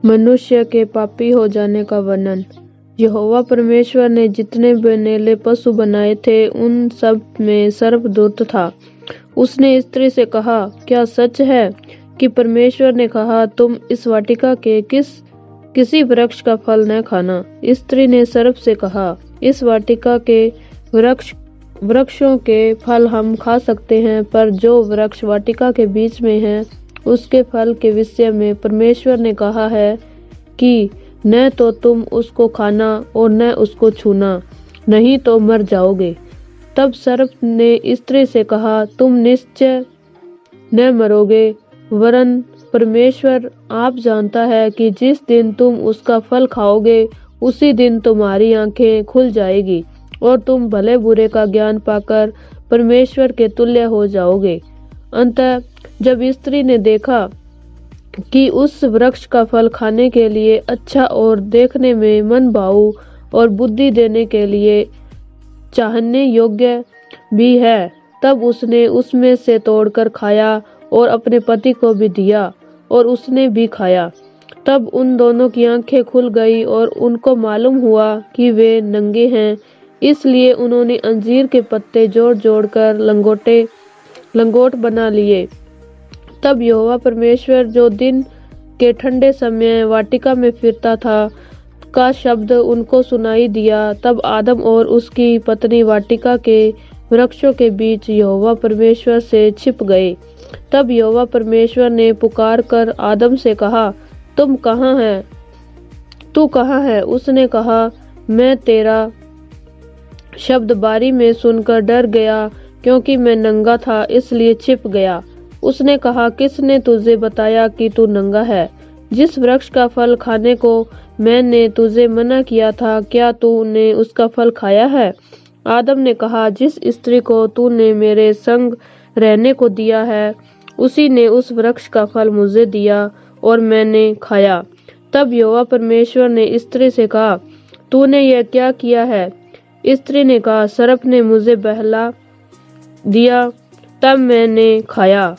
मनुष्य के पापी हो जाने का वर्णन। यहोवा परमेश्वर ने जितने बनेले पशु बनाए थे उन सब में सर्वदूत था। उसने स्त्री से कहा, क्या सच है कि परमेश्वर ने कहा, तुम इस वाटिका के किसी वृक्ष का फल न खाना? स्त्री ने सर्प से कहा, इस वाटिका के वृक्षों के फल हम खा सकते हैं, पर जो वृक्ष वाटिका के बीच में है उसके फल के विषय में परमेश्वर ने कहा है कि न तो तुम उसको खाना और न उसको छूना, नहीं तो मर जाओगे। तब सर्प ने स्त्री से कहा, तुम निश्चय न मरोगे, वरन परमेश्वर आप जानता है कि जिस दिन तुम उसका फल खाओगे उसी दिन तुम्हारी आंखें खुल जाएगी और तुम भले बुरे का ज्ञान पाकर परमेश्वर के तुल्य हो जाओगे। अतः जब स्त्री ने देखा कि उस वृक्ष का फल खाने के लिए अच्छा और देखने में मन भाऊ और बुद्धि देने के लिए चाहने योग्य भी है, तब उसने उसमें से तोड़कर खाया और अपने पति को भी दिया और उसने भी खाया। तब उन दोनों की आंखें खुल गई और उनको मालूम हुआ कि वे नंगे हैं। इसलिए उन्होंने अंजीर के पत्ते जोड़ जोड़ कर लंगोट बना लिए। तब यहोवा परमेश्वर जो दिन के ठंडे समय वाटिका में फिरता था का शब्द उनको सुनाई दिया। तब आदम और उसकी पत्नी वाटिका के वृक्षों के बीच यहोवा परमेश्वर से छिप गए। तब यहोवा परमेश्वर ने पुकार कर आदम से कहा, तू कहाँ है? उसने कहा, मैं तेरा शब्द बारी में सुनकर डर गया, क्योंकि मैं नंगा था इसलिए छिप गया। उसने कहा, किसने तुझे बताया कि तू नंगा है? जिस वृक्ष का फल खाने को मैंने तुझे मना किया था, क्या तूने उसका फल खाया है? आदम ने कहा, जिस स्त्री को तूने मेरे संग रहने को दिया है उसी ने उस वृक्ष का फल मुझे दिया और मैंने खाया। तब यहोवा परमेश्वर ने स्त्री से कहा, तूने यह क्या किया है? स्त्री ने कहा, सर्प ने मुझे बहला दिया, तब मैंने खाया।